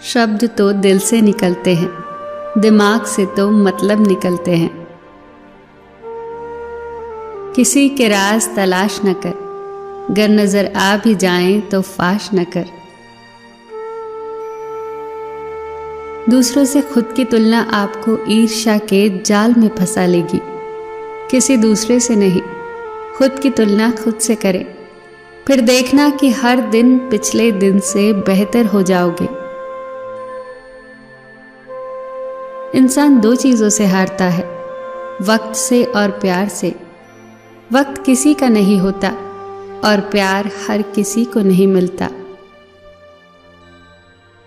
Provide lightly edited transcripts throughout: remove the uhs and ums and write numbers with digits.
शब्द तो दिल से निकलते हैं, दिमाग से तो मतलब निकलते हैं। किसी के राज तलाश न कर, गर नजर आ भी जाएं तो फाश न कर। दूसरों से खुद की तुलना आपको ईर्ष्या के जाल में फंसा लेगी। किसी दूसरे से नहीं, खुद की तुलना खुद से करें, फिर देखना कि हर दिन पिछले दिन से बेहतर हो जाओगे। इंसान दो चीजों से हारता है, वक्त से और प्यार से। वक्त किसी का नहीं होता और प्यार हर किसी को नहीं मिलता।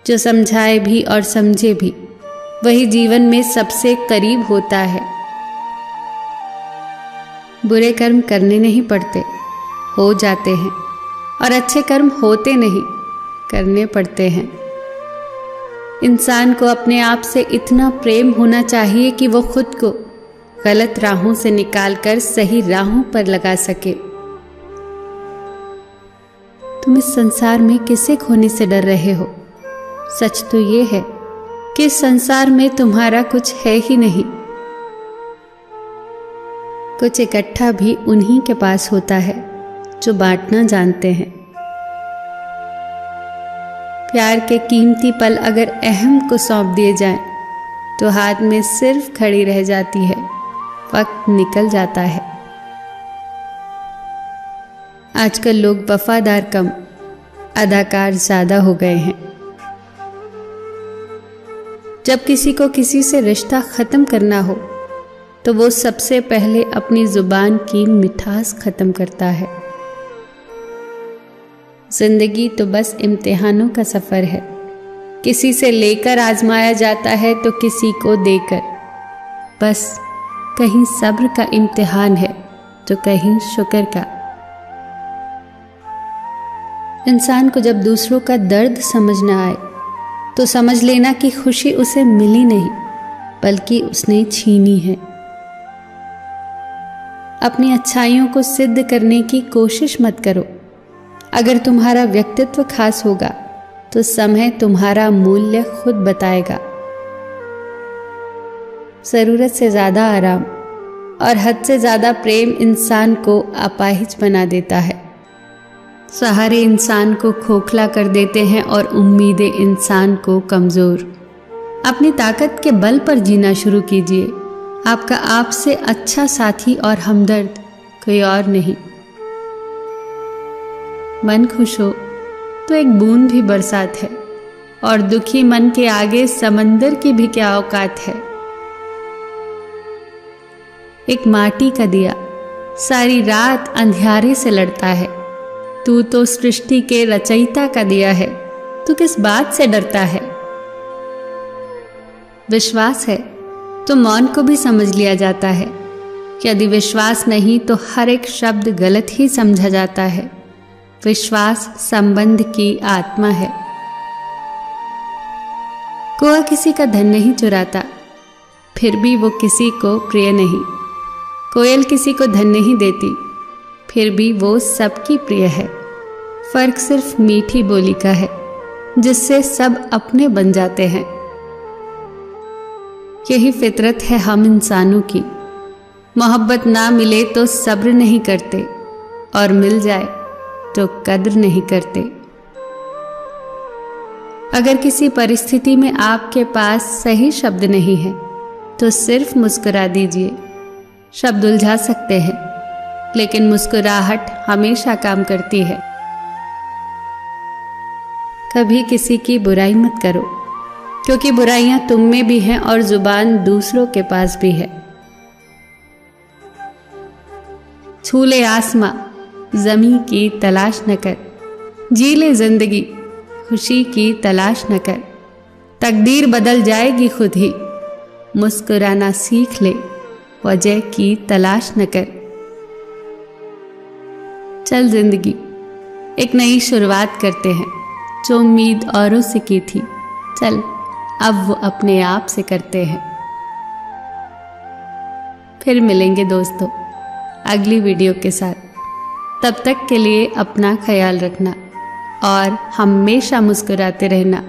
जो समझाए भी और समझे भी, वही जीवन में सबसे करीब होता है। बुरे कर्म करने नहीं पड़ते, हो जाते हैं, और अच्छे कर्म होते नहीं, करने पड़ते हैं। इंसान को अपने आप से इतना प्रेम होना चाहिए कि वो खुद को गलत राहों से निकालकर सही राहों पर लगा सके। तुम इस संसार में किसे खोने से डर रहे हो? सच तो ये है कि इस संसार में तुम्हारा कुछ है ही नहीं। कुछ इकट्ठा भी उन्हीं के पास होता है जो बांटना जानते हैं। प्यार के कीमती पल अगर अहम को सौंप दिए जाएं, तो हाथ में सिर्फ खड़ी रह जाती है, वक्त निकल जाता है। आजकल लोग वफादार कम, अदाकार ज्यादा हो गए हैं। जब किसी को किसी से रिश्ता खत्म करना हो, तो वो सबसे पहले अपनी जुबान की मिठास खत्म करता है। जिंदगी तो बस इम्तिहानों का सफर है। किसी से लेकर आजमाया जाता है तो किसी को देकर। बस कहीं सब्र का इम्तिहान है तो कहीं शुक्र का। इंसान को जब दूसरों का दर्द समझ न आए, तो समझ लेना कि खुशी उसे मिली नहीं, बल्कि उसने छीनी है। अपनी अच्छाइयों को सिद्ध करने की कोशिश मत करो। अगर तुम्हारा व्यक्तित्व खास होगा, तो समय तुम्हारा मूल्य खुद बताएगा। जरूरत से ज्यादा आराम और हद से ज्यादा प्रेम इंसान को अपाहिज बना देता है। सहारे इंसान को खोखला कर देते हैं और उम्मीदें इंसान को कमजोर। अपनी ताकत के बल पर जीना शुरू कीजिए। आपका आपसे अच्छा साथी और हमदर्द कोई और नहीं। मन खुश हो तो एक बूंद भी बरसात है, और दुखी मन के आगे समंदर की भी क्या औकात है। एक माटी का दिया सारी रात अंधियारे से लड़ता है। तू तो सृष्टि के रचयिता का दिया है, तू किस बात से डरता है? विश्वास है तो मौन को भी समझ लिया जाता है। यदि विश्वास नहीं तो हर एक शब्द गलत ही समझा जाता है। विश्वास संबंध की आत्मा है। कोआ किसी का धन नहीं चुराता, फिर भी वो किसी को प्रिय नहीं। कोयल किसी को धन नहीं देती, फिर भी वो सबकी प्रिय है। फर्क सिर्फ मीठी बोली का है, जिससे सब अपने बन जाते हैं। यही फितरत है हम इंसानों की। मोहब्बत ना मिले तो सब्र नहीं करते, और मिल जाए तो कद्र नहीं करते। अगर किसी परिस्थिति में आपके पास सही शब्द नहीं है, तो सिर्फ मुस्कुरा दीजिए। शब्द उलझा सकते हैं, लेकिन मुस्कुराहट हमेशा काम करती है। कभी किसी की बुराई मत करो, क्योंकि बुराइयां तुम में भी हैं और जुबान दूसरों के पास भी है। छू ले आसमां, ज़मीं की तलाश न कर। जी ले जिंदगी, खुशी की तलाश न कर। तकदीर बदल जाएगी खुद ही। मुस्कुराना सीख ले, वजह की तलाश न कर। चल जिंदगी, एक नई शुरुआत करते हैं। जो उम्मीद औरों से की थी, चल अब वो अपने आप से करते हैं। फिर मिलेंगे दोस्तों अगली वीडियो के साथ। तब तक के लिए अपना ख्याल रखना और हमेशा मुस्कुराते रहना।